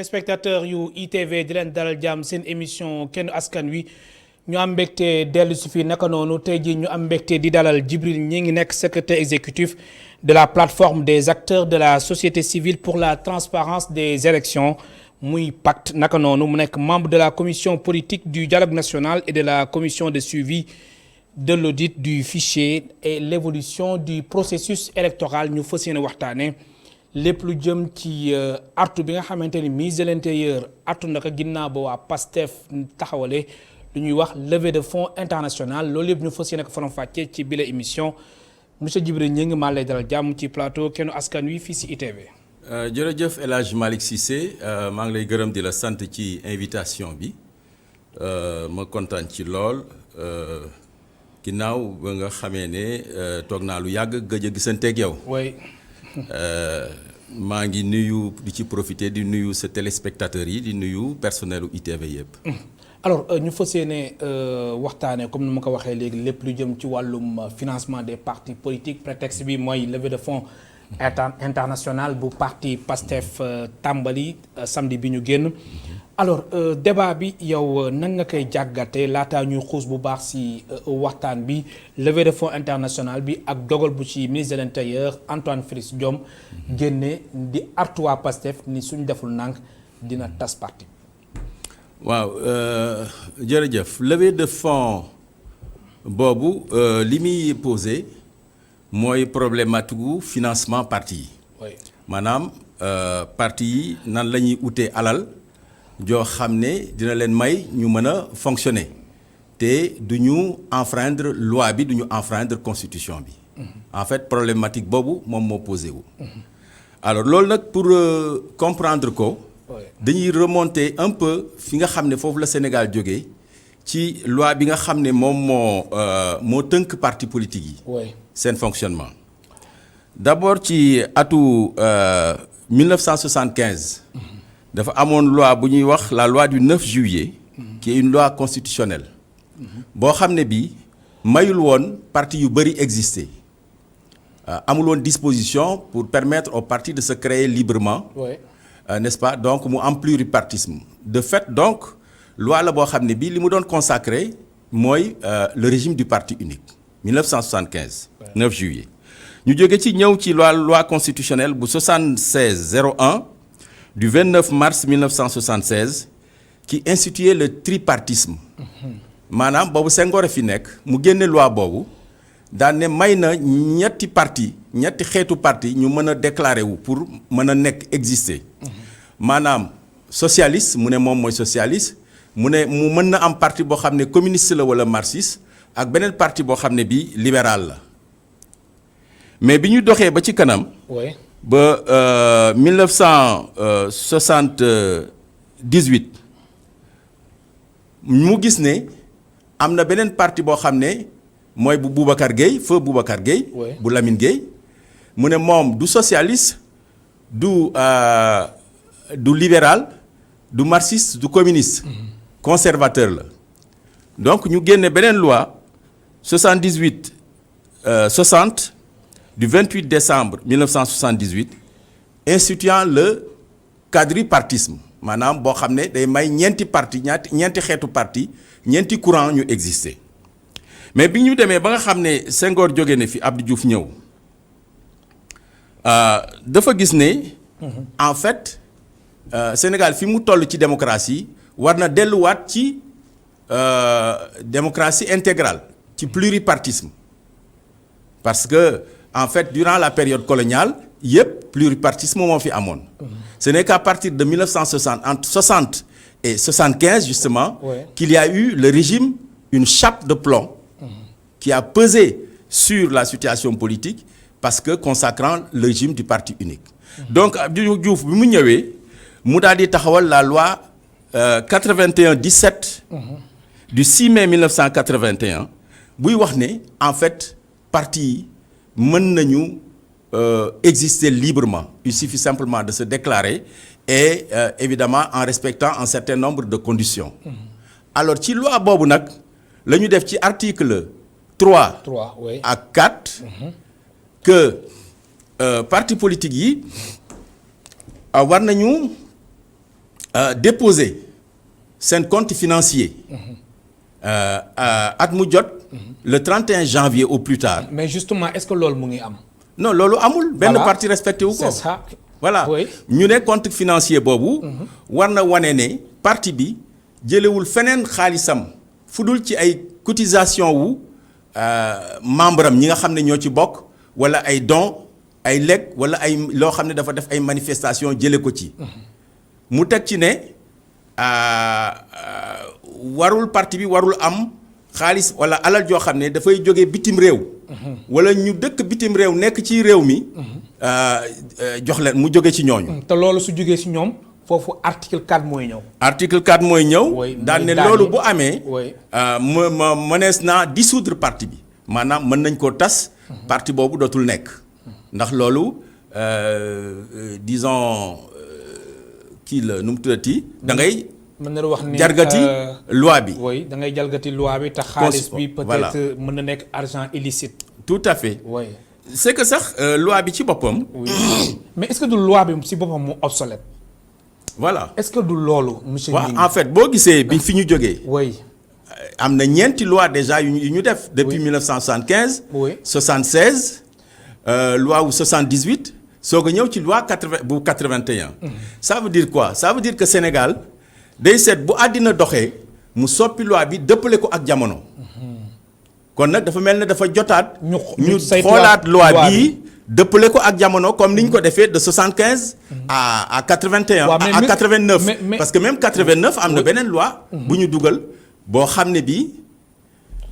téléspectateur yu ITV di leen dalal jàmm seen émission kenn askan wi ñu am mbégte dellu si fii naka noonu tey jii ñu am mbégte di dalal Djibril ñi ngi nekk secrétaire exécutif de la plateforme des acteurs de la société civile pour la transparence des élections muy pacte naka noonu mu nekk membre de la commission politique du dialogue national et de la commission de suivi de l'audit du fichier et l'évolution du processus électoral ñu fas yéene waxtaane lépp lu jëm ci artu bi nga xamante ni ministre de l'intérieur artu naka ginnaaw ba waa PASTEF taxawale lu ñuy wax levée de fonds international loolu yëpp ñu fas yéene ko faram fàccee ci bile émission monsieur Djibril ñi ngi maa lay dalal jàmm ci plateau kenn askan wi fii si ITV. jërëjëf El Hadj Malick Cissé maa ngi lay gërëm di la sant ci invitation bi ma kontaan ci lool ginnaaw ba nga xamee ne toog naa lu yàgg gëj a gisanteeg yow. oui. maa ngi nuyu di ci profiter di nuyu sa téléspectateurs yi di nuyu personnel u ITV yëpp. alors ñu fas yéene waxtaanee comme ni ma ko waxee léegi lépp lu jëm ci wàllum financement des partis politiques prétexte bi mooy levée de fonds international bu parti PASTEF tàmbali samedi bi ñu génn. alors débat bi yow nan nga koy jàggatee laataa ñuy xuus bu baax si waxtaan bi levée de fonds international bi ak dogal bu ci ministre de l'intérieur Antoine Félix Diome génne di artuwaa PASTEF ni suñ deful nànk dina tas parti. waaw jërëjëf levée de fonds boobu li muy posé mooy problématique gu financement parti yi. oui maanaam parti yi nan la ñuy utee alal. joo xam ne dina leen may ñu mën a fonctionner te du ñu enfreindre loi bi du ñu enfreindre constitution bi. En fait problématique boobu moom moo posé wu. alors loolu nag pour comprendre ko. dañuy remonter un peu fi nga xam ne foofu la Sénégal jógee ci loi bi nga xam ne moom moo tënk parti politique yi. seen fonctionnement. d'abord ci atu 1975. dafa amoon loi bu ñuy wax la loi du 9 juillet qui est une loi constitutionnelle boo xam ne bii mayul woon parti yu bëri exister amul woon disposition pour permettre aux partis de se créer librement. N'est-ce pas donc mu am pluripartisme de fait donc loi la boo xam ne bii li mu doon consacré mooy le régime du parti unique 1975 9 juillet ñu jóge ci ñëw ci loi constitutionnelle bu 76-01 du 29 mars 1976 qui instituait le tripartisme maanaam boobu Senghor a fi nekk mu génne loi boobu daan ne may na ñetti xeetu parti ñu mën a déclarer wu pour mën a nekk exister maanaam socialiste mu ne moom mooy socialiste mu ne mu mën na am parti boo xam ne communiste la wala marxiste ak beneen parti boo xam ne bii libéral la mais bi ñu doxee ba ci kanam. ba 1978 mu gis ne am na beneen parti boo xam ne mooy bu Boubacar Gueye feu Boubacar Gueye. bu Lamine Gueye mu ne moom du socialiste du libéral du marxiste du communiste. conservateur la donc ñu génne beneen loi 60 du 28 décembre 1978 instituant le quadripartisme maanaam boo xam ne day may ñeenti xeetu parti ñeenti courant ñu exister mais bi ñu demee ba nga xam ne Senghor jóge na fi Abdou Diouf ñëw dafa gis ne en fait Sénégal fi mu toll ci démocratie war na delluwaat ci démocratie intégrale ci pluripartisme parce que en fait durant la période coloniale yëpp pluripartisme moo fi amoon. Ce n'est qu'à partir de 1960 entre 60 et 75 justement. qu'il y a eu le régime une chape de plomb. qui a pesé sur la situation politique parce que consacrant le régime du parti unique. donc Abdou Diouf bi mu ñëwee mu daal di taxawal la loi 81-17. du 6 mai 1981 buy wax ne en fait parti yi mën nañu exister librement il suffit simplement de se déclarer et évidemment en respectant un certain nombre de conditions. alors ci loi boobu nag la ñu def ci article 3 ak 4 que parti politique yi war nañu déposer seen compte financier at mu jot le 31 janvier au plus tard. mais justement est-ce que loolu mu ngi am. non loolu amul. benn Voilà. parti respecté wu ko. c'est ça. voilà Oui. ñu ne compte financier boobu. war na wane ne parti bi jëlewul feneen xaalisam fu dul ci ay cotisation wu membre am ñi nga xam ne ñoo ci bokk wala ay dons ay legs wala ay loo xam ne dafa def ay manifestation jële ko ci. mu teg ci ne warul parti bi warul am xaalis wala alal joo xam ne dafay jóge bitim réew. wala ñu dëkk bitim réew nekk ci réew mi. jox leen mu jóge ci ñooñu. te loolu su jógee ci ñoom foofu article 4 mooy ñëw. article 4 mooy ñëw. Oui, daan ne mooy daan loolu yi. bu amee. Oui. mënees naa dissoudre parti bi maanaam mën nañ koo tas. parti boobu dootul nekk. ndax loolu disons kii la nu mu tuddati da ngay. mën na wax ni jargati loi bi. oui da ngay jalgati loi bi te xaalis bi voilà. peut-être mën na nekk argent illicite. tout à fait. oui. c'est que sax loi bi ci boppam. oui mais est-ce que du loi bi ci boppam mu obsolète. voilà. est-ce que du loolu monsieur waaw Gningue. en fait boo gisee bi fi ñu jógee. oui. am na ñeenti loi déjà yu ñu def. depuis Oui. 1975. Oui. 76. loi wu 78. soog a ñëw ci loi 80 bu 81. ça veut dire quoi ça veut dire que Sénégal day seet bu àddina doxee mu soppi loi bi dëppale ko ak jamono. kon nag dafa mel ne dafa jotaat. ñu xoolaat loi bii dëppale ko ak jamono comme ni ñu ko defee de 75. à 81. waaw, mais à 89. mais parce que même 89 am na beneen loi. bu ñu dugal boo xam ne bii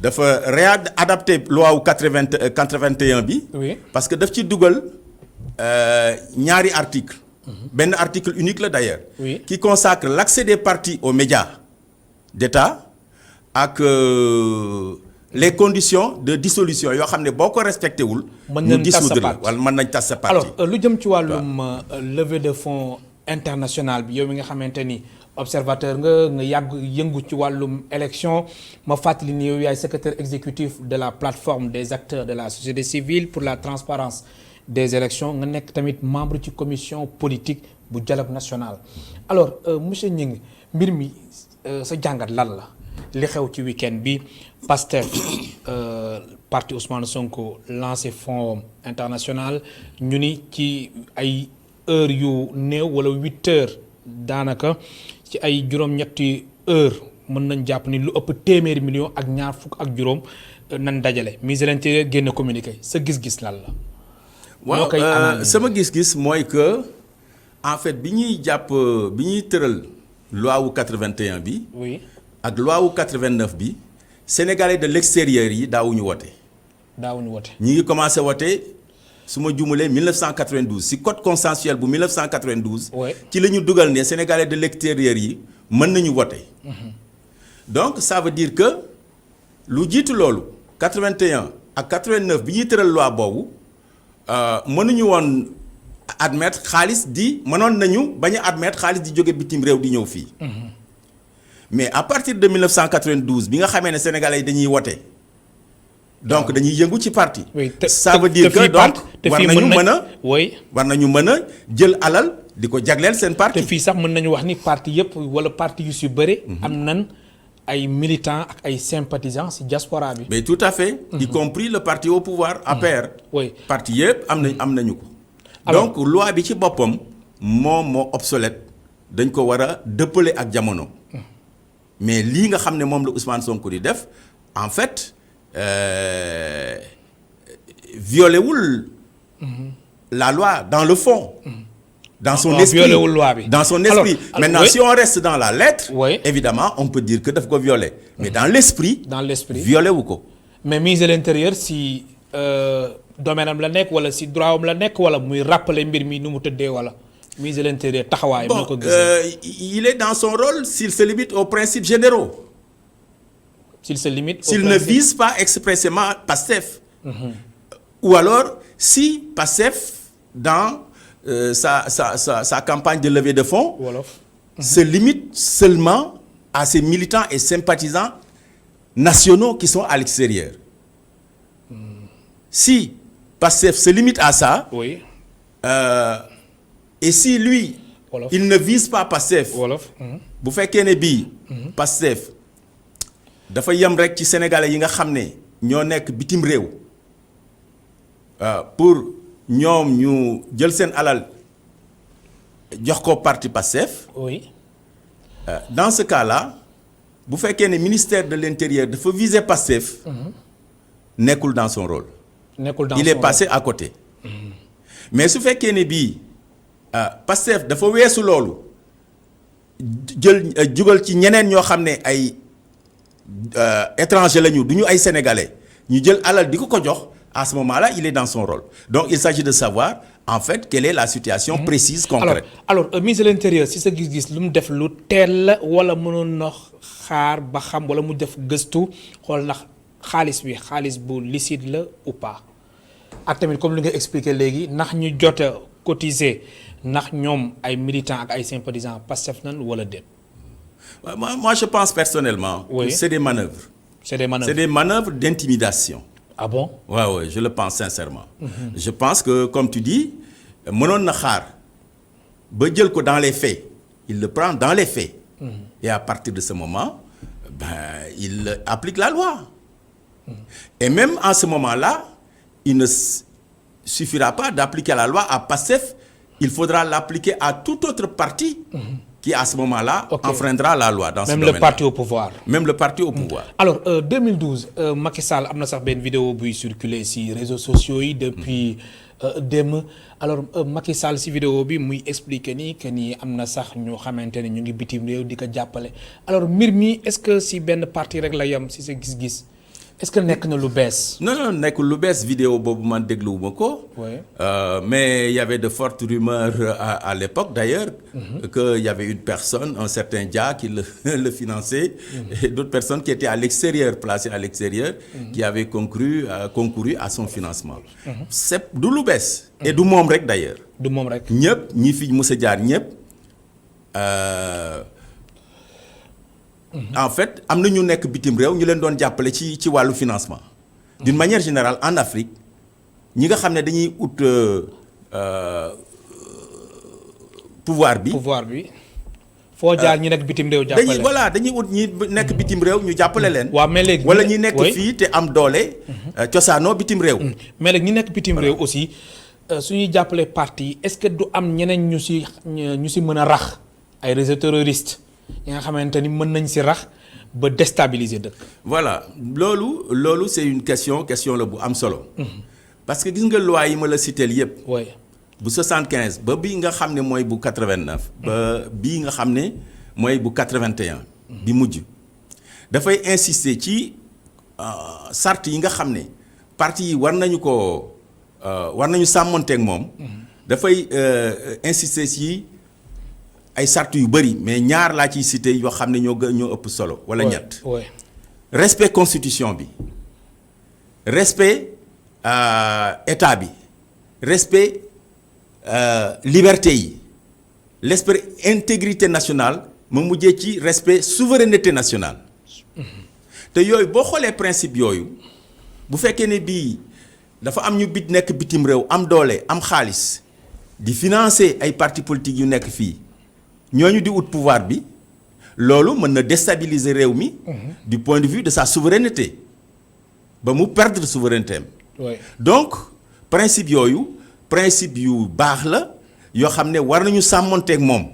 dafa réadapté loi wu 81 bi. oui. parce que daf ci dugal ñaari article benn article unique la d'ailleurs. Oui. qui consacre l'accès des partis aux médias d'État ak les conditions de dissolution yoo xam ne boo ko respecté wul. mën ñu nañ tas sa dissoudre la parti. wala mën nañ tas sa parti. alors lu jëm ci wàllum levée de fonds international bi yow mi nga xamante ni observateur nga yàgg yëngu ci wàllum élection ma fàttali ni yow yaay secrétaire exécutif de la plateforme des acteurs de la société civile pour la transparence des élections nga nekk tamit membre ci commission politique bu dialogue national. alors monsieur Gningue mbir mi sa jàngat lan la li xew ci week-end bi Pastef parti Ousmane Sonko lancé fonds international ñu ni ci ay heures yu néew wala 8 heures daanaka ci ay juróom-ñetti heures mën nañ jàpp ni lu ëpp téeméeri million ak ñaar fukk ak juróom nañ dajale ministre de l'Intérieur génn communiqué sa gis-gis lan la. waaw sama gis-gis mooy que en fait bi ñuy tëral loi wu 81 bi. oui. ak loi wu 89 bi sénégalais de l'extérieur yi daawuñu wote. ñi ngi commencé wote su ma jumulee 1992 si code consensuel bu 1992. oui. ci la ñu dugal ne sénégalais de l'extérieur yi mën nañu wote. donc ça veut dire que lu jiitu loolu 81 ak 89 bi ñuy tëral loi boobu mënuñu woon admettre xaalis mënoon nañu bañ a admettre xaalis di jóge bitim réew di ñëw fii. mais à partir de 1992 bi nga xamee ne sénégalais yi dañuy wote donc dañuy yëngu ci parti. oui ça veut dire que donc war nañu mën a jël alal di ko jagleel seen parti. te fii sax mën nañu wax ni parti yëpp wala parti yu si bëri. am nan ay militants ak ay sympathisants ci diaspora bi. mais tout à fait. y compris le parti au pouvoir APR. oui parti yëpp am nañu ko. donc loi bi ci boppam moo obsolète dañ ko war a dëppale ak jamono. mais lii nga xam ne moom la Ousmane Sonko di def en fait violé wul la loi dans le fond. dans son esprit violé wul loi bi. dans son esprit. maintenant oui. si on reste dans la lettre. oui. évidemment on peut dire que daf ko violé. mais dans l'esprit. violé wu ko. mais ministre de l'Intérieur si domaine am la nekk wala si droit am la nekk wala muy rappeler mbir mi nu mu tëddee wala. ministre de l'Intérieur taxawaay moo ko gisee. il est dans son rôle s'il se limite aux principes généraux. s'il ne vise pas expressément Pastef. ou alors si Pastef dans sa campagne de levée de fonds. se limite seulement à ses militants et sympathisants nationaux qui sont à l'extérieur. Si Pastef se limite à ça. oui. Et si lui Wolof. il ne vise pas Pastef. wolof. bu fekkee ne bii. Pastef dafa yem rek ci sénégalais yi nga xam ne ñoo nekk bitim réew pour ñoom ñu jël seen alal jox ko parti Pastef. oui. Dans ce cas-là bu fekkee ne ministère de l'intérieur dafa viser Pastef. nekkul dans son rôle. nekkul dans il est passé à côté. mais su fekkee ne bii Pastef dafa weesu loolu jël jugal ci ñeneen ñoo xam ne ay étranger lañu du ñu ay sénégalais ñu jël alal di ko jox à ce moment-là il est dans son rôle donc il s'agit de savoir en fait quelle est la situation précise concrète. alors ministre de l'intérieur si sa gis-gis lu mu def lu teel la wala mënoon na xaar ba xam wala mu def gëstu xool ndax xaalis bu licite la ou pas ak tamit comme li nga expliqué léegi ndax ñu jot a cotiser ndax ñoom ay militants ak ay sympathisants Pastef nan wala déet. moi je pense personnellement. Oui. que c'est des manœuvres. c'est des manœuvres. C'est des manœuvres d'intimidation. ah bon. Ouais, je le pense sincèrement. Je pense que comme tu dis mënoon na xaar ba jël ko dans les faits il le prend dans les faits. Et à partir de ce moment il applique la loi. Et même en ce moment-là il ne suffira pas d'appliquer la loi à Pastef, il faudra l'appliquer à tout autre parti qui à ce moment-là enfreindra la loi dans ce domaine-là. Même le parti au pouvoir. Même le parti au pouvoir. Alors 2012 Macky Sall am na sax benn vidéo buy circuler ci réseaux sociaux yi depuis démb alors Macky Sall ci vidéo bi muy expliquer ni que ni am na sax ñoo xamante ne ñu ngi bitim réew di ko jàppale alors mbir mi est-ce que ci benn parti rek la yem ci sa gis-gis. Est-ce que nekk na lu bees. non nekkul lu bees vidéo boobu man dégluwuma ko. oui. Mais il y avait de fortes rumeurs à l'époque d'ailleurs. que il y avait une personne un certain Dia qui le finançait. Et d'autres personnes qui étaient à l'extérieur placées à l'extérieur. qui avaient concouru à son financement. c'est du lu bees. et du moom rek d'ailleurs. du moom rek. ñëpp ñi fi mës a jaar ñëpp. En fait am na ñu nekk bitim réew ñu leen doon jàppale ci wàllu financement. D'une manière générale en Afrique ñi nga xam ne dañuy ut pouvoir bi. foo jaar ñi nekk bitim réew jàppale. dañuy ut ñi nekk bitim réew ñu jàppale leen. waaw mais léegi wala ñi nekk fii te am doole. cosaanoo bitim réew. mais léegi ñi nekk bitim réew aussi suñuy jàppale parti est-ce que du am ñeneen ñu si mën a rax ay réseaux terroristes. yi nga xamante ni mën nañ ci rax ba déstabiliser dëkk. voilà loolu c'est une question la bu am solo. parce que gis nga loi yi ma la citeel yépp. oui. bu 75 ba bii nga xam ne mooy bu 89. ba bii nga xam ne mooy bu 81. bi mujj dafay insister ci sart yi nga xam ne parti yi war nañu sàmmonteeg moom. dafay insister ci. ay sart yu bëri mais ñaar laa ciy cité yoo xam ne ñoo ëpp solo. wala ñett. respect constitution bi respect état bi respect liberté yi respect intégrité nationale ma mujjee ci respect souveraineté nationale. te yooyu boo xoolee principe yooyu bu fekkee ne bii dafa am ñu nekk bitim réew am doole am xaalis di financer ay partis politiques yu nekk fii. ñooñu di ut pouvoir bi loolu mën na déstabiliser réew mi. du point de vue de sa souveraineté ba mu perdre souveraineté am. donc principe yu baax la yoo xam ne war nañu sàmmonteeg moom.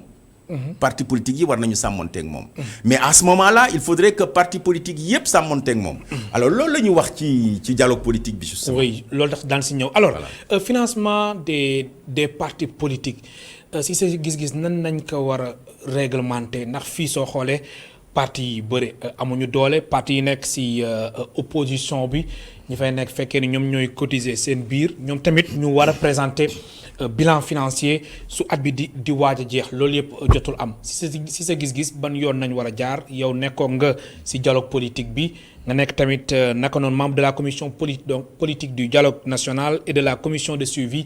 parti politique yi war nañu sàmmonteeg moom. mais à ce moment-là il faudrait que parti politique yépp sàmmonteeg moom. alors loolu la ñu wax ci dialogue politique bi justement. oui loolu tax daan si ñëw alors financement des partis politiques. si sa gis-gis nan nañ ko war a réglementer ndax fii soo xoolee parti yi bëri amuñu doole parti yi nekk si opposition bi ñi fay nekk fekkee ni ñoom ñooy cotiser seen biir ñoom tamit ñu war a présenter bilan financier su at bi di waaj a jeex loolu yëpp jotul am si sa gis-gis ban yoon nañ war a jaar yow nekkoon nga si dialogue politique bi nga nekk tamit naka noonu membre de la commission politique du dialogue national et de la commission de suivi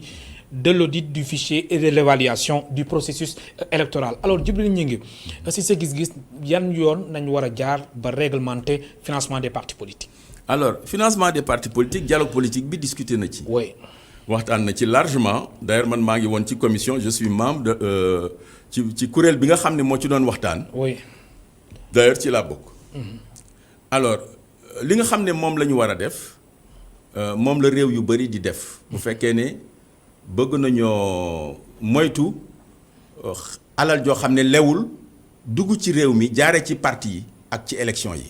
de l'audit du fichier et de l'évaluation du processus électoral alors Djibril Gningue si sa gis-gis yan yoon nañ war a jaar ba réglementer financement des partis politiques. alors financement des partis politiques dialogue politique bi discuté na ci. oui. waxtaan na ci largement d'ailleurs man maa ngi woon ci commission je suis membre de ci kuréel bi nga xam ne moo ci doon waxtaan. oui. d'ailleurs ci laa bokk. alors li nga xam ne moom la ñu war a def moom la réew yu bari di def. bu fekkee ne bëgg nañoo moytu alal joo xam ne lewul dugg ci réew mi jaare ci parti yi ak ci élection yi.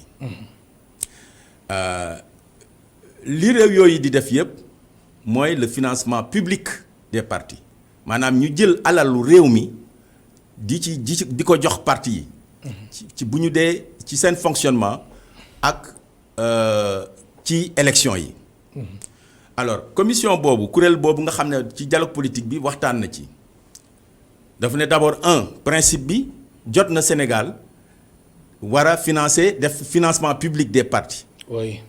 li réew yooyu di def yépp mooy le financement public des partis maanaam ñu jël alalu réew mi di ko jox parti yi. ci bu ñu dee ci seen fonctionnement ak ci élection yi. alors commission boobu kuréel boobu nga xam ne ci dialogue politique bi waxtaan na ci dafa ne d'abord principe bi jot na Sénégal war a def financement public des partis. oui.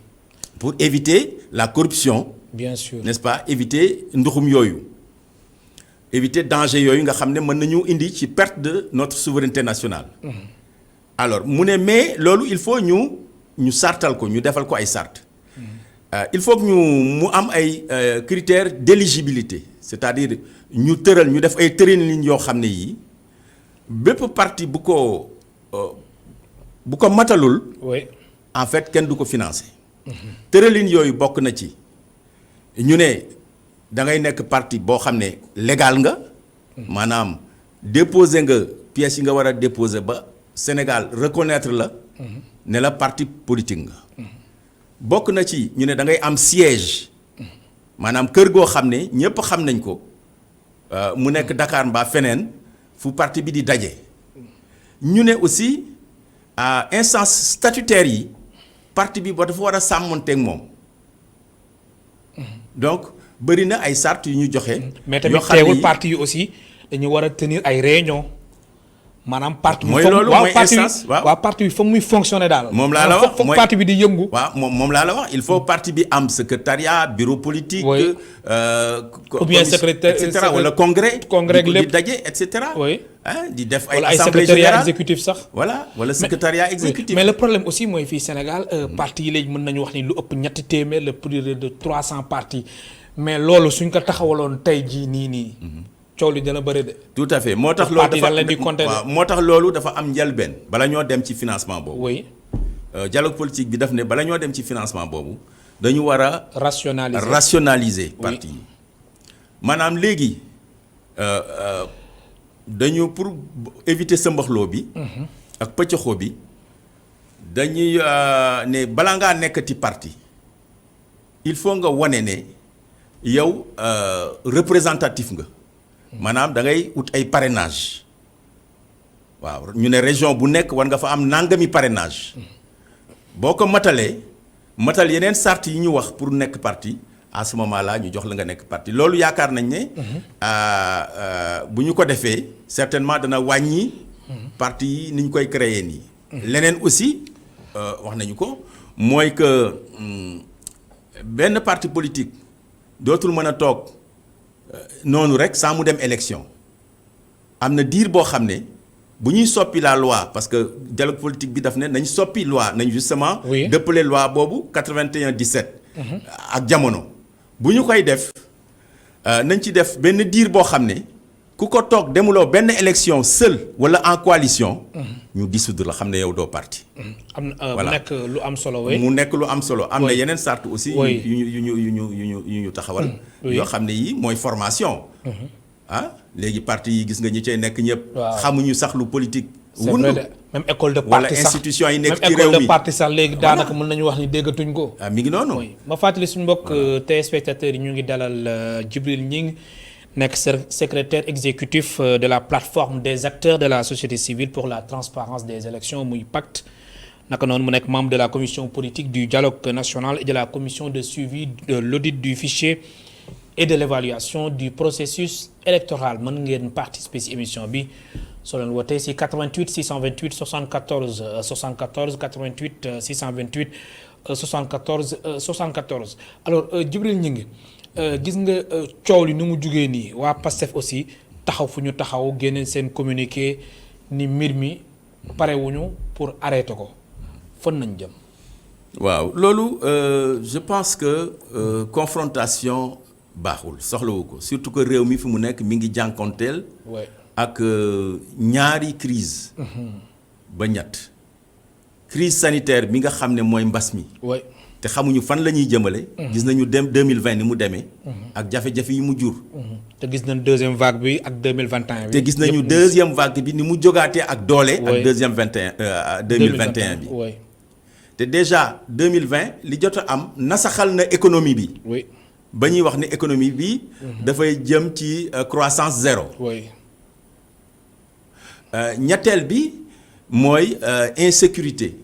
pour éviter la corruption. bien sûr n'est-ce pas éviter nduxum yooyu éviter danger yooyu nga xam ne mën nañu indi ci perte de notre souveraineté nationale. alors mu ne mais loolu il faut ñu sartal ko ñu defal ko ay sart. il faut que mu am ay critères d'éligibilité c'est-à-dire ñu def ay tëralin yoo xam ne yii bépp parti bu ko matalul. oui. en fait kenn du ko financer. tëralin yooyu bokk na ci ñu ne da ngay nekk parti boo xam ne légal nga. maanaam déposer nga pièces yi nga war a déposer ba Sénégal reconnaître la. ne la parti politique nga. bokk na ci ñu ne da ngay am siège. maanaam kër goo xam ne ñëpp xam nañ ko mu nekk Dakar mbaa feneen fu parti bi di daje. ñu ne aussi instance statutaire yi parti bi ba dafa war a sàmmonteeg moom. donc bëri na ay sart yu ñu joxe. mais tamit teewul parti yi aussi dañu war a tenir ay réunion maanaam parti bi. mooy loolu mooy instance waaw parti bi foog muy fonctionner daal. moom laa la wax foog parti bi di yëngu. waaw moom laa la wax il faut parti bi am secrétariat bureau politique. oui. ou bien secrétaire et cetera wala congrès. lépp di daje et cetera. oui. di def ay wala assemblée secrétariat générale exécutif sax. voilà wala secrétariat exécutif. mais le problème aussi mooy fii Sénégal parti yi léegi mën nañu wax ni lu ëpp ñetti téeméer le plus de 300 partis mais loolu suñ ko taxawaloon tey jii nii. coow li dina bëri de. tout à fait moo tax loolu dafa leen di compter waaw moo tax loolu dafa am njëlbeen bala ñoo dem ci financement boobu. oui. dialogue politique bi daf ne bala ñoo dem ci financement boobu dañu war a. rationaliser parti yi maanaam léegi dañu pour éviter sëmbaxloo bi. ak pëccëxoo bi dañuy ne bala ngaa nekkati parti il faut nga wane ne yow représentatif nga. maanaam da ngay ut ay parrainage waaw ñu ne région bu nekk war nga fa am nangami parrainage boo ko matal yeneen sart yi ñu wax pour nekk parti à ce moment là ñu jox la nga nekk parti loolu yaakaar nañ ne bu ñu ko defee certainement dana wàññi parti yi ni ñu koy créer nii. leneen aussi wax nañu ko mooy que benn parti politique dootul mën a toog. noonu rek sans mu dem élection am na diir boo xam ne bu ñuy soppi la loi parce que dialogue politique bi daf ne nañ soppi loi nañ justement dëppale loi boobu 81-17 ak jamono bu ñu koy def nañ ci def benn diir boo xam ne ku ko toog demuloo benn élection seul wala en coalition ñu dissoudre la xam ne yow doo parti am mu nekk lu am solo mu nekk lu am solo am na yeneen sart aussi yu ñu taxawal yoo xam ne yi mooy formation léegi parti yi gis nga ñi cay nekk ñëpp xamuñu sax lu politique wund même école de parti wala sax institution yi nekk ci même réew mi école de parti sax léegi daanaka mën nañu wax ni déggatuñ ko mi ngi noonu ma fàttali suñu mbokk téléspectateurs yi ñu ngi dalal Djibril Gning nekk secrétaire exécutif de la plateforme des acteurs de la société civile pour la transparence des élections muy pacte naka noonu mu nekk membre de la commission politique du dialogue national et de la commission de suivi de l'audit du fichier et de l'évaluation du processus électoral mën ngeen participer ci émission bi soo leen wootee ci 88 628 74 74 88 628 74 74 alors Djibril Gning gis nga coow li ni mu jugee nii waa PASTEF aussi taxaw fu ñu taxaw génne seen communiqué ni mbir mi parewuñu pour arrêter ko fan nañ jëm. waaw loolu je pense que confrontation baaxul soxlawu ko surtout que réew mi fi mu nekk mi ngi jànkonteel ak ñaari crise ba ñett crise sanitaire bi nga xam ne mooy mbas mi te xamuñu fan la ñuy jëmale gis nañu dem 2020 ni mu demee ak jafe-jafe yi mu jur te gis nañ deuxième vague bi ak 2021 bi te gis nañu deuxième vague bi ni mu jógaatee ak doole ak deuxième 2021 bi te déjà 2020 li jot a am nasaxal na économie bi ba ñuy wax ne économie bi dafay jëm ci croissance zéro ñetteel bi mooy insécurité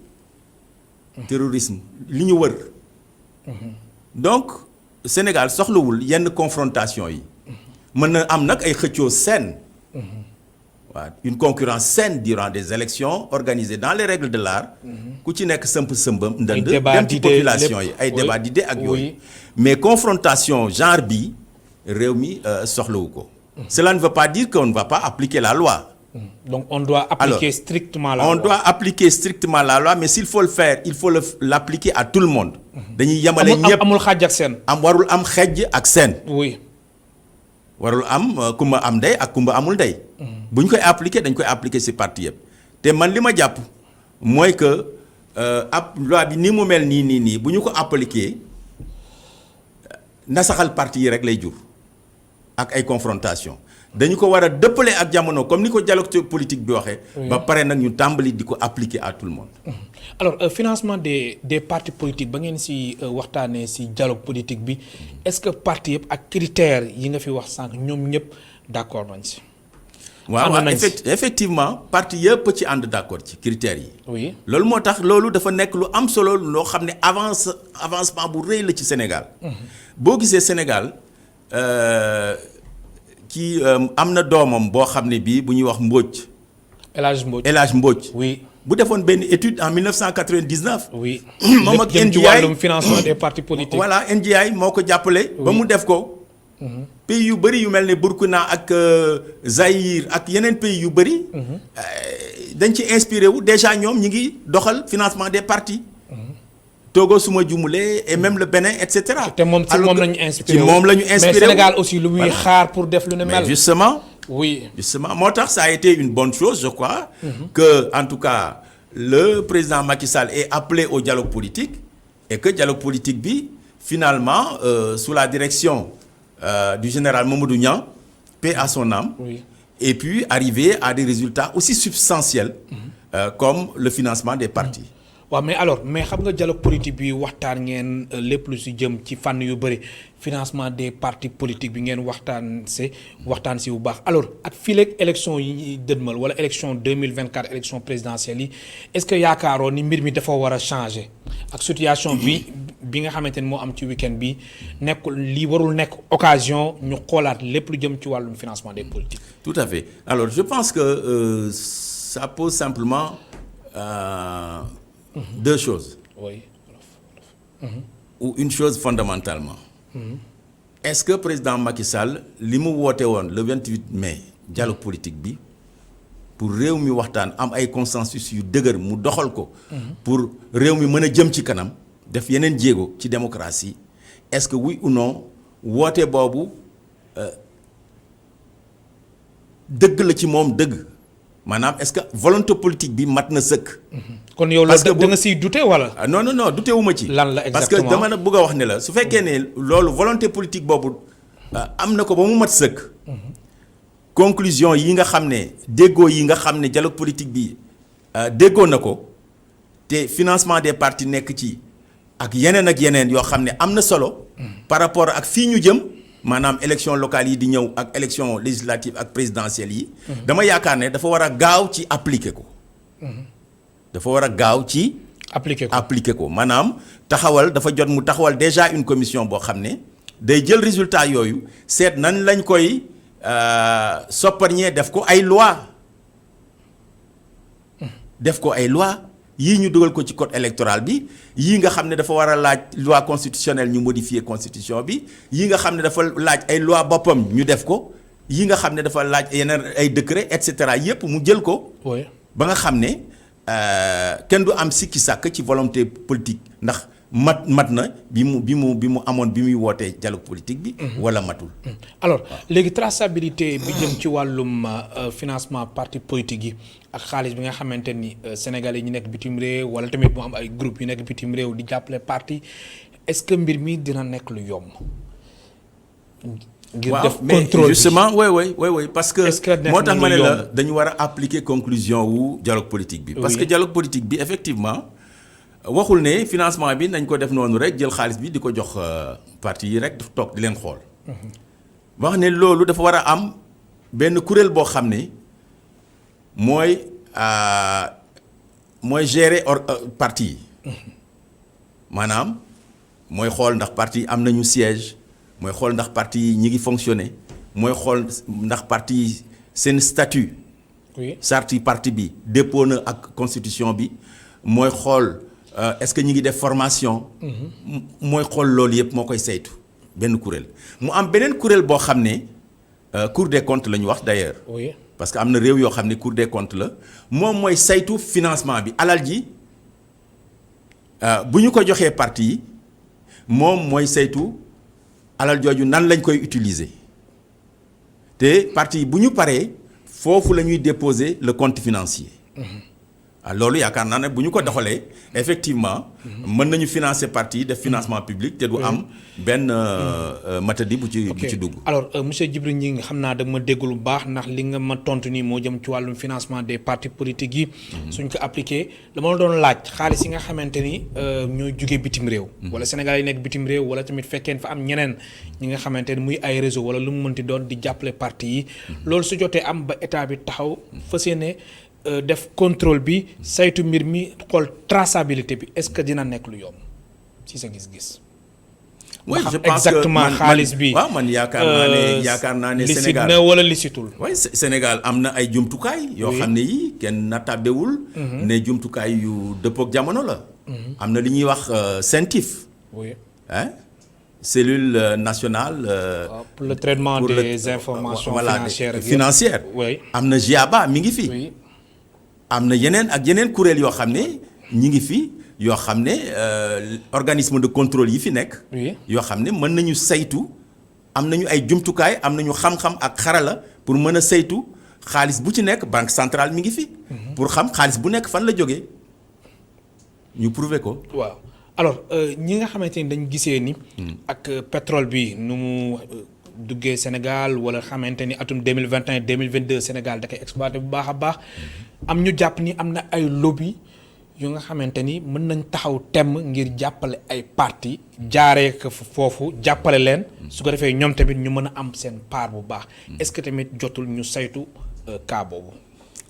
terrorisme li ñu wër donc Sénégal soxlawul yenn confrontation yi mën na am nag ay xëccoo saine waaw une concurrence saine durant des élections organisées dans les règles de l'art ku ci nekk sëmbam ndënd dem ci population yi ay débat d'idées ak yooyu mais confrontation genre bi réew mi soxlawu ko cela ne veut pas dire qu'on ne va pas appliquer la loi. Donc on doit appliquer strictement la loi. On doit appliquer strictement la loi, mais s'il faut le faire, il faut l'appliquer à tout le monde. dañuy yemale ñëpp amul xàjj ak seen. warul am xejj ak seen. oui. warul am kumba am ndey ak kumba amul ndey. bu ñu koy appliquer dañ koy appliquer ci parti yëpp. te man li ma jàpp mooy que ab loi bi ni mu mel nii bu ñu ko appliquer nasaxal parti yi rek lay jur ak ay confrontation dañu ko war a dëppale ak jamono comme ni ko dialogue politique bi waxee. ba pare nag ñu tàmbali di ko appliquer à tout le monde. alors financement des partis politiques ba ngeen ci waxtaanee ci dialogue politique bi est-ce que parti yëpp ak critères yi nga fi wax sànq ñoom ñëpp d'accord nañ ci. waaw effectivement parti yëpp ci ànd d'accord ci critères yi. oui loolu moo tax loolu dafa nekk lu am solo loo xam ne avancement bu rëy la ci Sénégal. boo gisee Sénégal. kii am na doomam boo xam ne bii bu ñuy wax Mbodj. El Hadj Mbodj. oui bu defoon benn étude en 1999. oui moom ak NDI ci wàllum financement des partis politiques. voilà NDI moo ko jàppale. ba mu def ko. pays yu bëri yu mel ne Burkina ak Zaïre ak yeneen pays yu bëri. dañ ci inspiré wu déjà ñoom ñi ngi doxal financement des partis. Togo suma jumulee et même le Bénin et cetera. te moom ci moom la ñu inspiré ci moom la ñu inspiré mais Sénégal aussi lu muy xaar pour def lu ne mel. mais justement. oui justement moo tax ça a été une bonne chose je crois. que en tout cas le président Macky Sall est appelé au dialogue politique et que dialogue politique bi finalement sous la direction du général Mamadou Niang, paix à son âme. oui et puis arriver à des résultats aussi substantiels. comme le financement des partis. waaw mais alors xam nga dialogue politique bi waxtaan ngeen lépp lu ci jëm ci fànn yu bëri financement des partis politiques bi ngeen waxtaan si bu baax alors ak fileeg élection yi ñuy dëdmal wala élection 2024 élection présidentielle yi est-ce que yaakaaroo ni mbir mi dafa war a changer ak situation bi nga xamante ni moo am ci week-end bi nekkul lii warul nekk occasion ñu xoolaat lépp lu jëm ci wàllum financement des politiques. tout à fait alors je pense que ça pose simplement. Deux choses. Oui. Ou une chose fondamentalement. Est-ce que président Macky Sall li mu woote woon le 28 mai dialogue politique bi pour réew mi waxtaan am ay consensus yu dëgër mu doxal ko. pour réew mi mën a jëm ci kanam def yeneen jéego ci démocratie est-ce que oui ou non woote boobu dëgg la ci moom dëgg. maanaam est-ce que volonté politique bi mat na sëkk. kon yow la da nga siy douter wala. non douter wu ma ci. lan la exactement parce que dama bëgg a wax ne la su fekkee ne loolu volonté politique boobu am na ko ba mu mat sëkk. conclusion yi nga xam ne déggoo yi nga xam ne dialogue politique bi déggoo na ko te financement des partis nekk ci ak yeneen yoo xam ne am na solo. par rapport ak fii ñu jëm. maanaam élection locale yi di ñëw ak élection législative ak présidentielle yi. dama yaakaar ne dafa war a gaaw ci appliquer ko. dafa war a gaaw ci. appliquer ko maanaam dafa jot mu taxawal déjà une commission boo xam ne day jël résultat yooyu seet nan lañ koy sopparñee def ko ay loi yii ñu dugal ko ci code électoral bi yii nga xam ne dafa war a laaj loi constitutionnelle ñu modifier constitution bi yii nga xam ne dafa laaj ay loi boppam ñu def ko yii nga xam ne dafa laaj yeneen ay décret et cetera yépp mu jël ko. oui ba nga xam ne kenn du am sikki sàkk ci volonté politique ndax mat na bi mu amoon bi muy wootee dialogue politique bi. wala matul. alors léegi traçabilité bi jëm ci wàllum financement parti politique yi ak xaalis bi nga xamante ni Sénégalais yi ñu nekk bitim réew wala tamit mu am ay groupe yu nekk bitim réew di jàppale parti est-ce que mbir mi dina nekk lu yomb. ngir def contrôle justement oui parce que moo tax ma ne la dañu war a appliquer conclusion wu dialogue politique bi. parce que dialogue politique bi effectivement waxul ne financement bi nañ ko def noonu rek jël xaalis bi di ko jox parti yi rek toog di leen xool. wax ne loolu dafa war a am benn kuréel boo xam ne mooy gérer parti yi. maanaam mooy xool ndax parti yi am nañu siège. mooy xool ndax parti yi ñi ngi fonctionner mooy xool ndax parti yi seen statut. sarti parti bi dépôt na ak constitution bi mooy xool est-ce que ñi ngi def formation. mooy xool loolu yëpp moo koy saytu benn kuréel. mu am beneen kuréel boo xam ne Cour des comptes la ñu wax d'ailleurs. parce que am na réew yoo xam ne Cour des comptes la moom mooy saytu financement bi alal ji bu ñu ko joxee parti yi moom mooy saytu. alal jooju nan lañ koy utiliser te parti yi bu ñu paree foofu la ñuy déposer le compte financier. loolu yaakaar naa ne bu ñu ko doxalee effectivement mën nañu financer parti yi def financement public te du am benn matadi bu ci dugg. alors monsieur Djibril Gningue xam naa da nga ma déggul bu baax ndax li nga ma tontu nii moo jëm ci wàllum financement des partis politiques yi. suñ ko appliqué dama la doon laaj xaalis yi nga xamante ni ñooy jugee bitim réew. wala Sénégal yi nekk bitim réew wala tamit fekkeen fa am ñeneen ñi nga xamante ni muy ay réseau wala lu mu mënti doon di jàppale parti yi. loolu su jotee am ba état bi taxaw fas yéene def contrôle bi saytu mbir mi xool traçabilité bi est-ce que dina nekk lu yomb ci sa gis-gis. oui je pense exactement xaalis bi waaw man yaakaar naa ne licite na wala licitul. oui Sénégal am na ay jumtukaay. yoo xam ne yii kenn nattablewul. ne jumtukaay yu dëppook jamono la. am na li ñuy wax CENTIF. oui cellule nationale. pour le traitement des informations financières. oui am na GIABA mi ngi fi. oui. am na yeneen ak yeneen kuréel yoo xam ne ñi ngi fi yoo xam ne organisme de contrôle yi fi nekk. yoo xam ne mën nañu saytu am nañu ay jumtukaay am nañu xam-xam ak xarala pour mën a saytu xaalis bu ci nekk banque centrale mi ngi fi. pour xam xaalis bu nekk fan la jógee ñu prouver ko. waaw alors ñi nga xamante ni dañu gisee ni. ak pétrole bi nu mu duggee Sénégal wala xamante ni atum 2021 2022 Sénégal da koy exploité bu baax a baax. am ñu jàpp ni am na ay lobby yu nga xamante ni mën nañ taxaw temm ngir jàppale ay parti jaaree ko foofu jàppale leen su ko defee ñoom tamit ñu mën a am seen part bu baax. est-ce que tamit jotul ñu saytu cas boobu.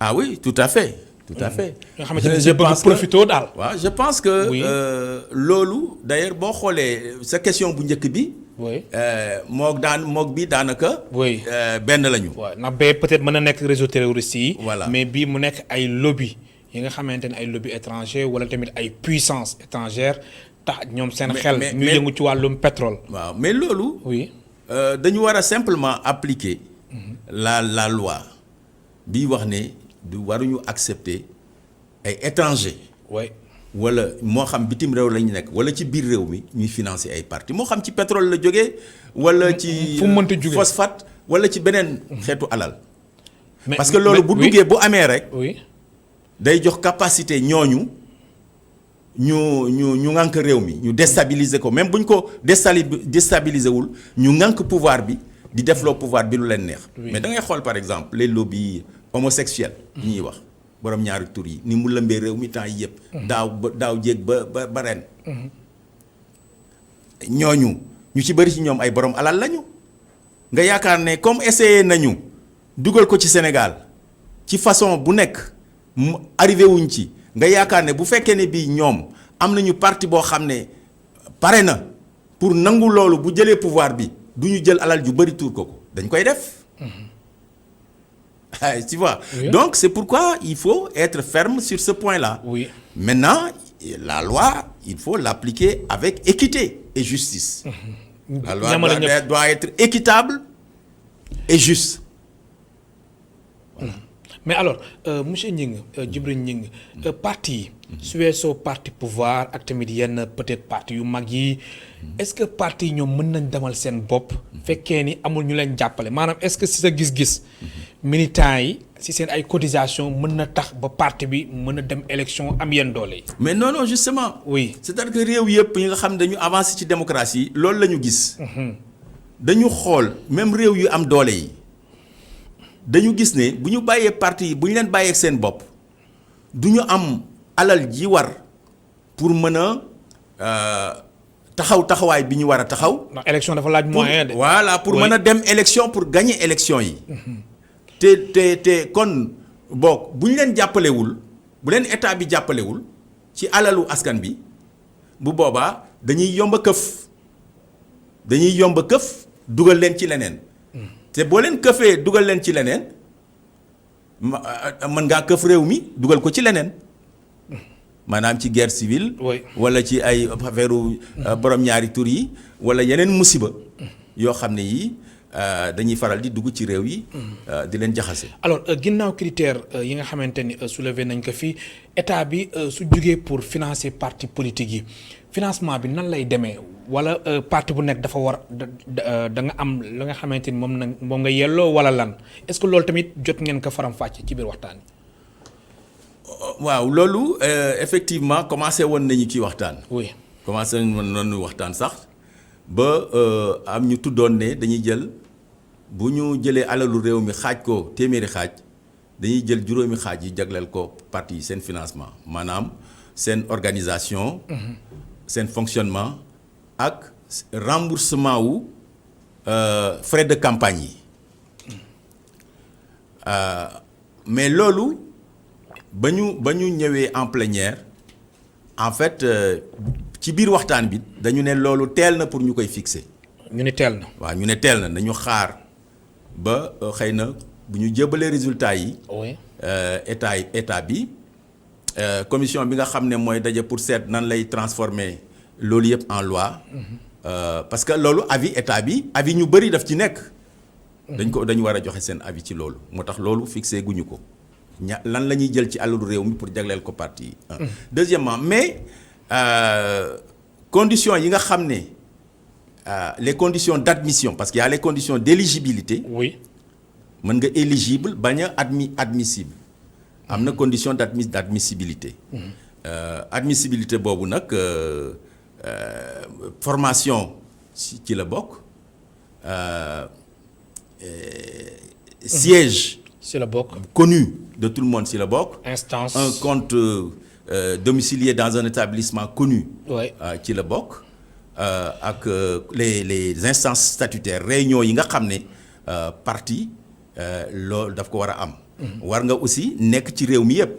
ah oui tout à fait. tout à fait nga xamante ni je bëgg profité daal. waaw je pense que. loolu d'ailleurs boo xoolee sa question bu njëkk bi. oui moog bi daanaka. oui benn lañu. waaw ndax bee peut-être mën na nekk réseau terroriste yi. voilà mais bii mu nekk ay lobby yi nga xamante ne ay lobby étranger wala tamit ay puissance étrangère tax ñoom seen xel. ñu yëngu ci wàllum pétrole. waaw mais loolu. oui dañu war a simplement appliquer. la loi bi wax ne du waruñu accepter ay étrangers. oui. wala moo xam bitim réew lañu nekk wala ci biir réew mi ñuy financer ay parti moo xam ci pétrole la jógee wala ci fu mu mënti jógee phosphate wala ci beneen xeetu alal. parce que loolu bu duggee bu amee rek. oui day jox capacité ñooñu ñu ŋànk réew mi ñu déstabiliser ko même buñ ko déstabiliser wul ñu ŋànk pouvoir bi di defloo pouvoir bi lu leen neex. mais da ngay xool par exemple les lobbies homosexuels ñuy wax. borom ñaari tur yi ni mu lëmbee réew mi temps yi yëpp. daaw jéeg ba ren. ñooñu ñu ci bëri ci ñoom ay borom alal lañu. nga yaakaar ne comme essayé nañu dugal ko ci Sénégal ci façon bu nekk mu arrivé wuñ ci nga yaakaar ne bu fekkee ne bii ñoom am nañu parti boo xam ne pare na pour nangu loolu bu jëlee pouvoir bi du ñu jël alal ju bëri tuur ko dañ koy def. Tu vois. Oui. Donc c'est pourquoi il faut être ferme sur ce point-là. Oui. Maintenant, la loi, il faut l'appliquer avec équité et justice. La loi doit être équitable et juste. Voilà. mais alors monsieur Gningue Djibril Gningue parti yi su weesoo parti pouvoir ak tamit yenn peut-être parti yu mag yi est-ce que parti yi ñoom mën nañ demal seen bopp fekkee ni amul ñu leen jàppale maanaam est-ce que si sa gis-gis militants yi si seen ay cotisation mën na tax ba parti bi mën a dem élection am yenn doole yi. mais non justement. oui c'est-à-dire que réew yëpp yi nga xam ne dañu avancer ci démocratie loolu la ñu gis. dañu xool même réew yu am doole yi dañu gis ne bu ñu bàyyee parti yi bu ñu leen bàyyee seen bopp du ñu am alal ji war pour mën a taxawaay bi ñu war a taxaw. ndax élection dafa laaj moyen de. voilà pour mën a dem élection pour gagner élection yi. te kon boog bu ñu leen jàppalewul bu leen état bi jàppalewul ci alalu askan bi bu boobaa dañuy yomb a këf dugal leen ci leneen. te boo leen këfee dugal leen ci leneen mën ngaa këf réew mi dugal ko ci leneen maanaam ci guerre civile. wala ci ay affaire borom ñaari tur yi wala yeneen musiba yoo xam ne yi dañuy faral di dugg ci réew yi. di leen jaxase. alors ginnaaw critère yi nga xamante ni soulevé nañ ko fii état bi su jugee pour financer parti politique yi financement bi nan lay demee wala parti bu nekk dafa war da nga am la nga xamante ni moom nga yelloo wala lan est-ce que loolu tamit jot ngeen ko faram-fàcce ci biir waxtaan yi. waaw loolu effectivement commencé woon nañu ci waxtaan. oui commencé nañu waxtaan sax ba am ñu tuddoon ne dañuy jël bu ñu jëlee alalu réew mi xaaj ko téeméeri xaaj dañuy jël juróomi xaaj yi jagleel ko parti yi seen financement maanaam seen organisation. seen fonctionnement ak remboursement wu frais de campagne yi mais loolu ba ñu ñëwee en plénière en fait ci biir waxtaan bi dañu ne loolu teel na pour ñu koy fixer. ñu ne teel na. waaw ñu ne teel na dañu xaar ba xëy na bu ñu jébalee résultats yi. oui état bi. commission bi nga xam ne mooy daje pour seet nan lay transformer loolu yëpp en loi. parce que loolu avis état bi avis ñu bëri daf ci nekk. dañu war a joxe seen avis ci loolu moo tax loolu fixé guñu ko lan la ñuy jël ci alalu réew mi pour jagleel ko parti yi. deuxièmement mais conditions yi nga xam ne les conditions d'admission parce qu'il y a les conditions d'éligibilité. oui mën nga éligible bañ a admissible. am na condition d'admissibilité. Admissibilité boobu nag formation ci la bokk siège. ci la bokk connu de tout le monde ci la bokk. instance un compte domicilié dans un établissement connu. oui ci la bokk ak les instances statutaires réunion yi nga xam ne parti loolu daf ko war a am. war nga aussi nekk ci réew mi yëpp.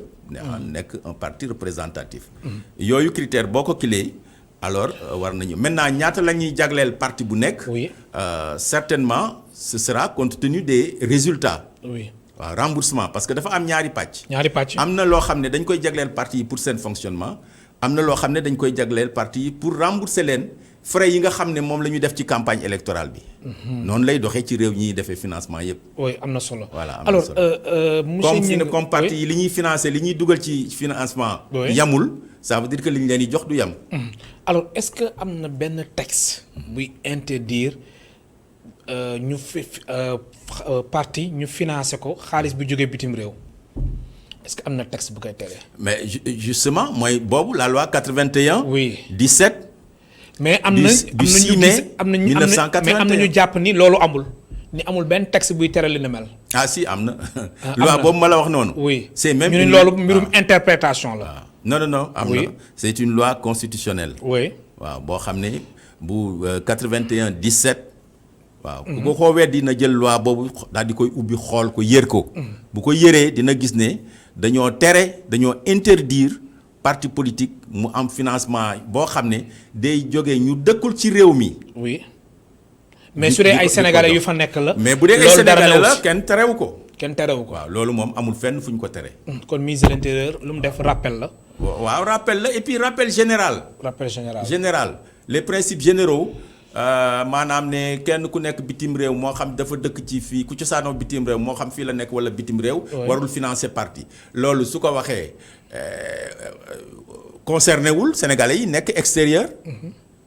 nekk un parti représentatif. yooyu critère boo ko kilee alors war nañu maintenant ñaata la ñuy jagleel parti bu nekk. oui certainement ce sera compte tenu des résultats. oui waaw remboursement parce que dafa am ñaari pàcc. am na loo xam ne dañ koy jagleel parti yi pour seen fonctionnement am na loo xam ne dañ koy jagleel parti yi pour rembourser leen frais yi nga xam ne moom la ñu def ci campagne électorale bi. noonu lay doxee ci réew ñi defee financement yëpp. oui am na solo. voilà am na solo alors monsieur Gningue comme parti yi li ñuy financer li ñuy dugal ci financement. yamul ça veut dire que li ñu leen di jox du yam. alors est-ce que am na benn texte buy interdire ñu parti ñu financer ko xaalis bu jógee bitim réew est-ce que am na texte bu koy tere. mais justement mooy boobu la loi 81. oui 17. mais am na du 6 mai 1981 mais am na ñu jàpp ni loolu amul ni amul benn texte buy tere li ne mel. ah si am na. loi boobu ma la wax noonu. oui c'est même ñu ne loolu mbirum interprétation la. non am na c'est une loi constitutionnelle. oui waaw boo xam ne bu 81 17. waaw ku ko weddi dina jël loi boobu daal di koy ubbi xool ko yër ko. bu ko yëree dina gis ne dañoo interdire parti politique mu am financement boo xam ne day jógee ñu dëkkul ci réew mi. oui mais su dee ay sénégalais yu fa nekk la. mais bu dee ay sénégalais la kenn terewu ko. waaw loolu moom amul fenn fu ñu ko tere. kon ministre de l'intérieur lu mu def rappel la. waaw rappel la et puis rappel général. rappel général les principes généraux maanaam ne kenn ku nekk bitim réew moo xam dafa dëkk ci fii ku cosaanoo bitim réew moo xam fii la nekk wala bitim réew. warul financer parti loolu su ko waxee concerné wul sénégalais yi nekk extérieur.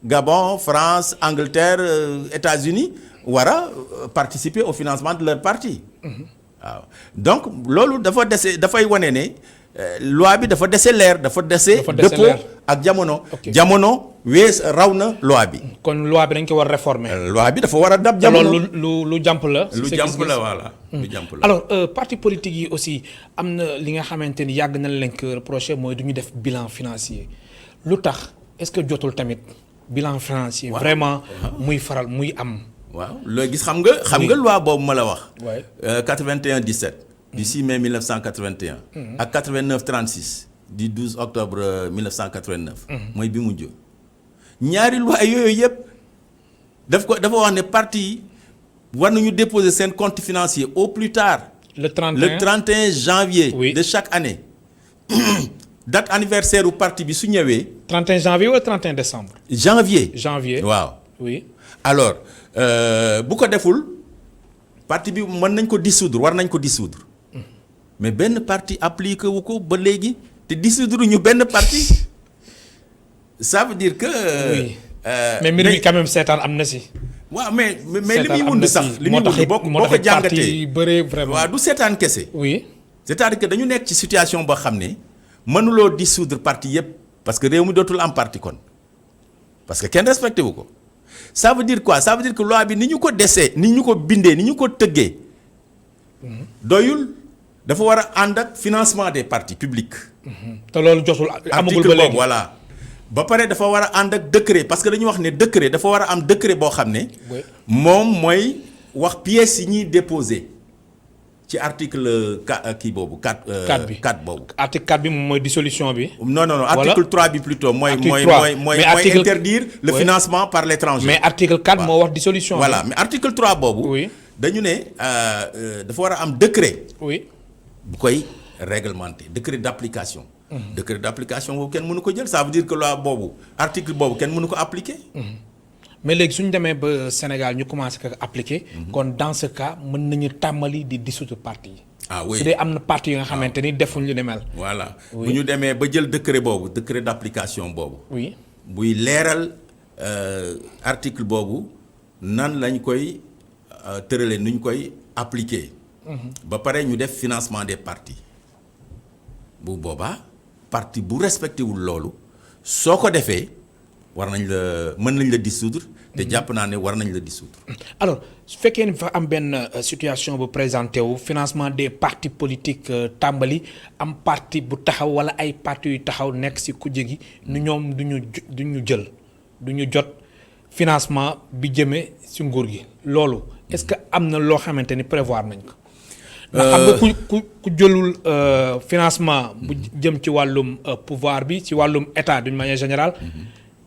Gabon France Angleterre États-Unis war a participer au financement de leur parti. waaw donc loolu dafa dese dafay wane ne loi bi dafa dese leer dafa dese. dëppoo ak jamono. jamono wees raw na loi bi. kon loi bi dañ ko war a réformer. loi bi dafa war a dab jamono lu jàmp la. lu jàmp la voilà. lu jàmp la alors parti politique yi aussi am na li nga xamante ni yàgg na leen ko reproché mooy du ñu def bilan financier lu tax est-ce que jotul tamit bilan financier. vraiment muy faral muy am. waaw looy gis xam nga loi boobu ma la wax. 81 17. du 6 mai 1981. ak 89 36. du 12 octobre 1989. mooy bi mujj. ñaari loi yooyu yëpp dafa wax ne parti yi war nañu déposer seen compte financier au plus tard. le 31 janvier. de chaque année. date anniversaire u parti bi su ñëwee. 31 janvier wala 31 décembre. janvier waaw. oui alors bu ko deful parti bi mën nañ ko dissoudre war nañ ko dissoudre mais benn parti appliqué wu ko ba léegi te dissoudre ñu benn parti ça veut dire que. oui mais mbir mi quand même seetaan am na si. waaw mais li muy wund sax li muy wund boo ko jàngatee bëree vraiment. waaw du seetaan kese. oui c'est-à-dire que dañu nekk ci situation boo xam ne mënuloo dissoudre parti yépp parce que réew mi dootul am parti kon parce que kenn respecté wu ko. ça veut dire quoi ça veut dire que loi bi ni ñu ko desee ni ñu ko bindee ni ñu ko tëggee doyul dafa war a ànd ak financement des partis publics. te loolu jotul amagul ba léegi voilà. ba pare dafa war a ànd ak décret parce que dañu wax ne décret dafa war a am décret boo xam ne. moom mooy wax pièces yi ñuy déposé ci article 4 kii boobu 4 bi 4 boobu. article 4 bi moom mooy dissolution bi. non article 3 bi plutôt. mooy interdire le financement par l'étranger. mais article 4 moo wax dissolution. voilà mais article 3 boobu. oui dañu ne dafa war a am décret. oui bu koy réglementer décret d'application. décret d'application boobu kenn mënu ko jël ça veut dire que loi boobu article boobu kenn mënu ko appliquer. mais léegi suñu demee ba Sénégal ñu commencé ko appliquer. kon dans ce cas mën nañu tàmbali di dissoudre parti yi. ah oui su dee am na parti yi nga xamante ni defuñ lu ne mel. voilà bu ñu demee ba jël décret boobu décret d'application boobu. oui buy leeral article boobu nan lañ koy tëralee nu ñu koy appliquer. ba pare ñu def financement des partis bu boobaa parti bu respecté wul loolu soo ko defee. war nañ la mën nañ la dissoudre te jàpp naa ne war nañ la dissoudre. alors su fekkee ni fa am benn situation bu présenté wu financement des partis politiques tàmbali am parti bu taxaw wala ay partis yu taxaw nekk ci kujje gi nu ñoom du ñu jël du ñu jot financement bi jëmee ci nguur gi loolu est-ce que am na loo xamante ni prévoir nañ ko. ndax xam nga ku jëlul financement bu jëm ci wàllum pouvoir bi ci wàllum état d'une manière générale.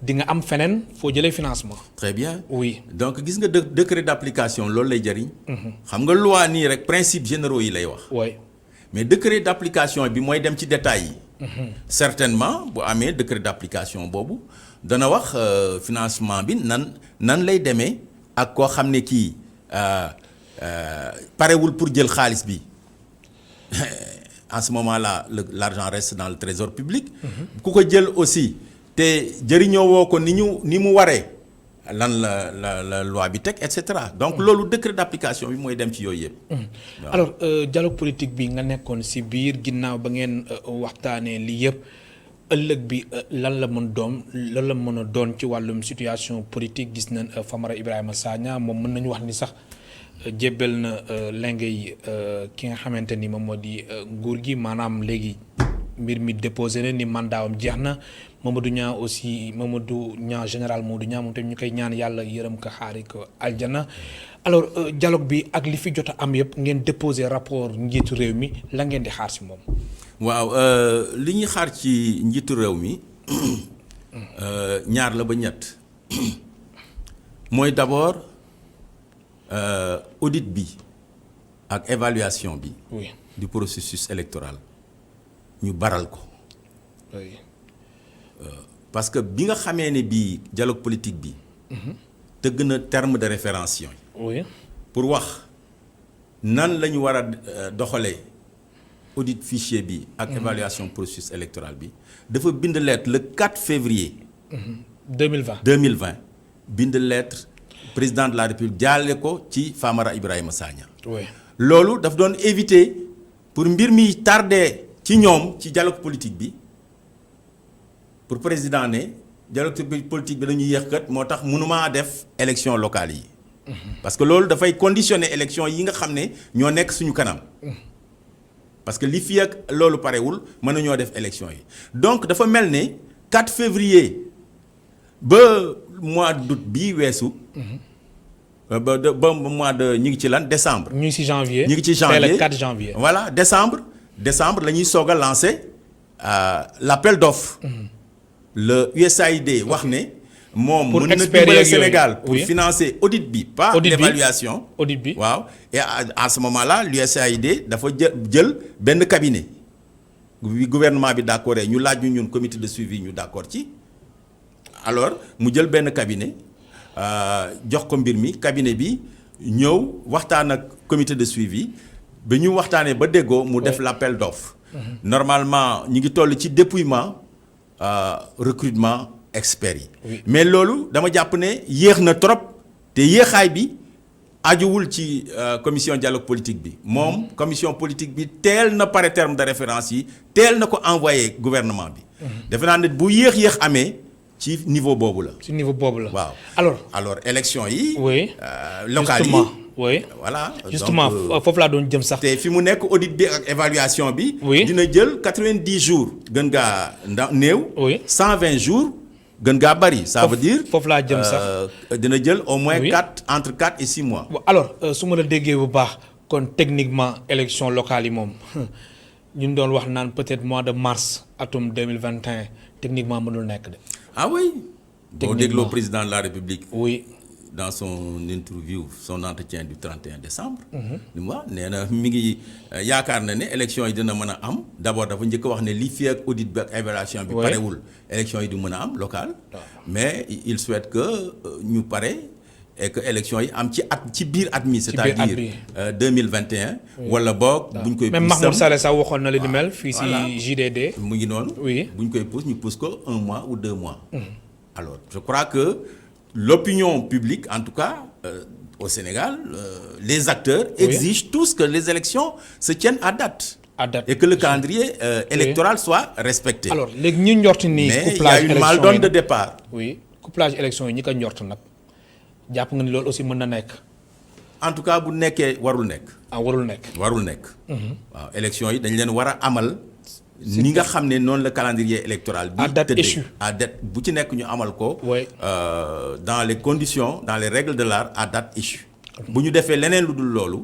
di nga am feneen foo jëlee financement. très bien oui donc gis nga décret d'application loolu lay jëriñ. xam nga loi nii rek principes généraux yi lay wax. oui mais décret d'application bi mooy dem ci détails yi. certainement bu amee décret d'application boobu dana wax financement bi nan lay demee ak koo xam ne kii parewul pour jël xaalis bi en ce moment-là l'argent reste dans le trésor public. ku ko jël aussi. te jëriñoo woo ko ni mu waree lan la loi bi teg et cetera donc loolu décret d'application bi mooy dem ci yooyu yëpp. alors dialogue politique bi nga nekkoon ci biir ginnaaw ba ngeen waxtaanee lii yëpp ëllëg bi lan la mën a doon ci wàllum situation politique gis nañ Famara Ibrahima Sagna moom mën nañu wax ni sax jébbal na lengay ki nga xamante ni moom moo di nguur gi maanaam léegi mbir mi déposé na ni mandaawam jeex na. Mamadou Niang aussi Mamadou Niang général Mamadou Niang moom tamit ñu koy ñaan yàlla yërëm ko xaari ko aljana alors dialogue bi ak li fi jot a am yëpp ngeen déposer rapport njiitu réew mi la ngeen di xaar ci moom. waaw li ñuy xaar ci njiitu réew mi ñaar la ba ñett mooy d'abord audit bi ak évaluation bi. oui du processus électoral ñu baral ko. oui. Parce que bi nga xamee ne bii dialogue politique bi tëgg na terme de référence yi oui pour wax nan la ñu war a doxalee audit fichier bi ak évaluation processus électoral bi dafa bind lettre le 4 février 2020 bind lettre président de la République jaale ko ci Famara Ibrahima Sagna. oui loolu daf doon éviter pour mbir mi tardé ci ñoom ci dialogue politique bi pour président ne dialogue politique bi dañuy yéex kat moo tax mënumaa def élection locale yi. parce que loolu dafay conditionner élection yi nga xam ne ñoo nekk suñu kanam. parce que li fi ak loolu parewul mën nañoo def élection yi donc dafa mel ne 4 février ba mois d'août bii weesu. ba mois de ñu ngi ci lan décembre. ñu ngi ci janvier ñu ngi ci janvier c'est le 4 janvier. voilà décembre la ñuy soog a lancer l'appel d'offre. le USAID wax ne. moom mën na dimbale Sénégal pour financer audit bi pas l'évaluation audit bi waaw et à ce moment là l'USAID dafa jël benn cabinet bi gouvernement bi d'accord ñu laaj ñu ñun comité de suivi ñu d'accord ci alors mu jël benn cabinet jox ko mbir mi cabinet bi ñëw waxtaan ak comité de suivi ba ñu waxtaanee ba déggoo mu def l'appel d'offre normalement ñu ngi toll ci dépouillement recrutement experts yi. Oui. mais loolu dama jàpp ne yéex na trop te yéexaay bi ajuwul ci commission dialogue politique bi moom commission politique bi teel na pare terme de référence yi teel na ko envoyé gouvernement bi. defe naa ne bu yéex amee ci niveau boobu la. ci niveau boobu la waaw alors élection yi. oui locales yi oui voilà justement foofu laa doon jëm sax. te fi mu nekk audit bi ak évaluation bi. oui dina jël 90 jours gën ngaa néew. oui 120 jours. gën ngaa bari ça veut dire foofu laa jëm sax dina jël au moins oui. entre 4 et 6 mois. alors su ma la déggee bu baax kon techniquement élection locale yi moom ñu ngi doon wax naan peut-être mois de mars atum 2021 techniquement mënul nekk de. ah oui. boo dégloo techniquement président de la République. oui dans son interview son entretien du 31 décembre. li mu wax nee na mi ngi yaakaar na ne élection yi dina mën a am d'abord dafa njëkk a wax ne li fi ak audit bi ak évaluation bi. oui. parewul élection yi du mën a am local. mais il souhaite que ñu pare et que élection yi am ci biir at mi. c'est-à-dire 2021. wala boog buñ koy. même Mahmoud Saleh sax waxoon na li ni mel. fii voilà. si JDD. mu ngi noonu. oui buñ koy pousse ñu pousse ko 1 mois ou 2 mois. alors je crois que. L'opinion publique, en tout cas, au Sénégal, les acteurs exigent tous que les élections se tiennent à date. Et que le calendrier électoral soit respecté. Alors, léegi ñu njort ni mais il y a une maldonne de départ. oui couplage élection yi ñi ko njort nag jàpp nga ni loolu aussi mën na nekk. En tout cas bu nekkee warul nekk. warul nekk. warul nekk. waaw élection yi dañ leen war a amal. ni nga xam ne noonu la calendrier électoral bi à date échue à date bu ci nekk ñu amal ko. oui dans les conditions dans les règles de l'art à date échue. bu ñu defee leneen lu dul loolu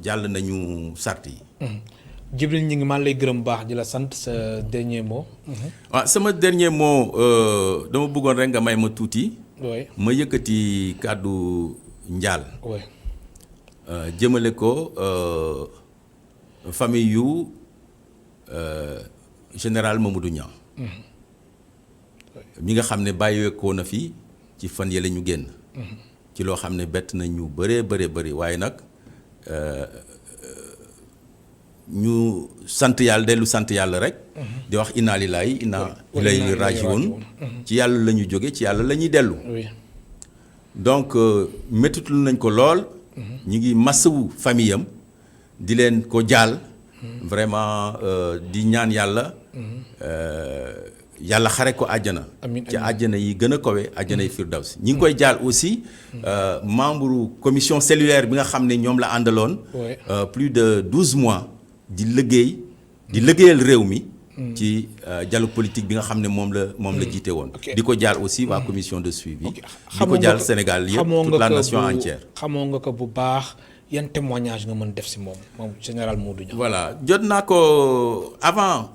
jàll nañu sart yi. Djibril ñi ngi maa lay gërëm baax di la sant sa dernier mot. waaw sama dernier mot dama bëggoon rek nga may ma tuuti. oui ma yëkkati kàddu njaal. oui jëmale ko famille yu. général Mamadou Niang mi nga xam ne bàyyeekoo na fi ci fan yële ñu génn ci loo xam ne bett na ñu bëri waaye nag ñu sant yàlla dellu sant yàlla rek di wax inna lillahi inna ilayhi rajiun ci yàlla la ñu jóge ci yàlla la ñuy dellu donc méttitul nañ ko lool ñu ngi masawu famille am di leen ko jaal vraiment di ñaan yàlla yàlla xare ko àjjana ci àjjana yi gën a kawe àjjana yi firdaws ñi ngi koy jaal aussi membre commission cellulaire bi nga xam ne ñoom la àndaloon plus de 12 mois di liggéeyal réew mi ci dialogue politique bi nga xam ne moom la jiite woon di ko jaal aussi waa commission de suivi di ko jaal Sénégal yëpp toute la nation entière xamoo nga ko bu baax yan témoignage nga mën def si moom général Mamadou Niang. voilà jot naa ko avant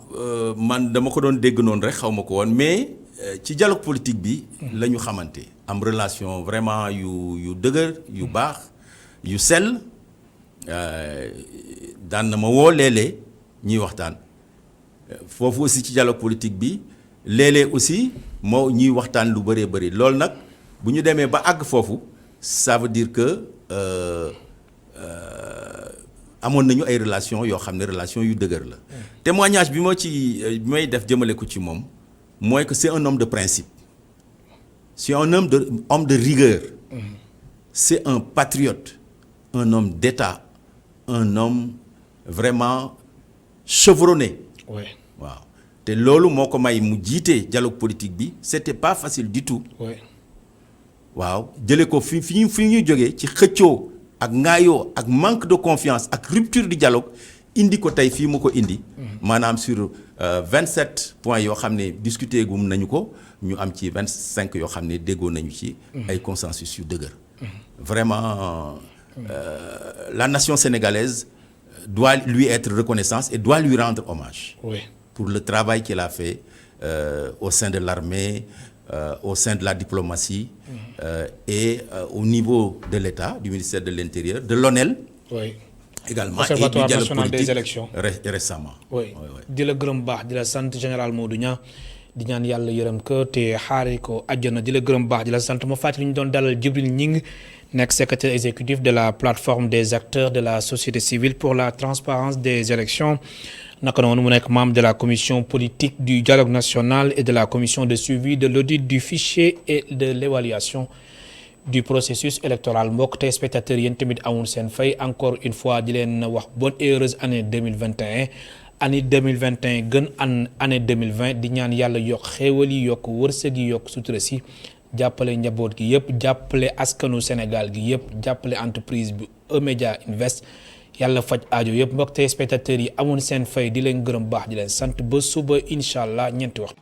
man dama ko doon dégg noonu rek xaw ma ko woon mais ci dialogue politique bi. la ñu xamante am relation vraiment yu dëgër yu baax yu sell daan na ma woo léeg-léeg ñuy waxtaan foofu aussi ci dialogue politique bi léeg-léeg aussi moo ñuy waxtaan lu bëree bëri loolu nag bu ñu demee ba àgg foofu ça veut dire que amoon nañu ay relations yoo xam ne relations yu dëgër la. témoignage bi bi may def jëmale ko ci moom mooy que c'est un homme de principe c'est un homme de rigueur. C'est un patriote, un homme d'État, un homme vraiment chevronné. Oui. waaw te loolu moo ko may mu jiite dialogue politique bi c'était pas facile du tout. Oui. waaw jëlee ko fi ñu jógee ci xëccoo ak ngaayoo ak manque de confiance ak rupture du dialogue indi ko tey fii mu ko indi. maanaam sur 27 points yoo xam ne discuté gum nañu ko ñu am ci 25 yoo xam ne déggoo nañu ci. ay consensus yu dëgër. Vraiment, la nation sénégalaise doit lui être reconnaissante et doit lui rendre hommage. Oui. Pour le travail qu'il a fait au sein de l'armée, au sein de la diplomatie et au niveau de l'État, du ministère de l'Intérieur, de l'ONEL. Oui. Également Observatoire et du dialogue national politique des élections. Récemment. Oui. di la gërëm baax di la sant général Modou Niang di ñaan yàlla yërëm ko te xaari ko àjjana di la gërëm baax di la sant ma fàttali ñu doon dalal Djibril Gning nekk secrétaire exécutif de la plateforme des acteurs de la société civile pour la transparence des élections naka noonu mu nekk membre de la commission politique du dialogue national et de la commission de suivi de l'audit du fichier et de l'évaluation du processus électoral mbokk tey spectateurs yéen tamit amul seen fay encore une fois di leen wax bonne et heureuse année 2021 année 2021 gën année 2020 di ñaan yàlla yokk xéewal yi yokk wërsëg yi yokk sutura si jàppale njaboot gi yëpp jàppale askanu Sénégal gi yëpp jàppale entreprise bi E-Media Invest yàlla faj aajo yëpp mbokk tey spectateurs yi amul seen fay di leen gërëm baax di leen sant ba suba incha allah ñeenti waxtu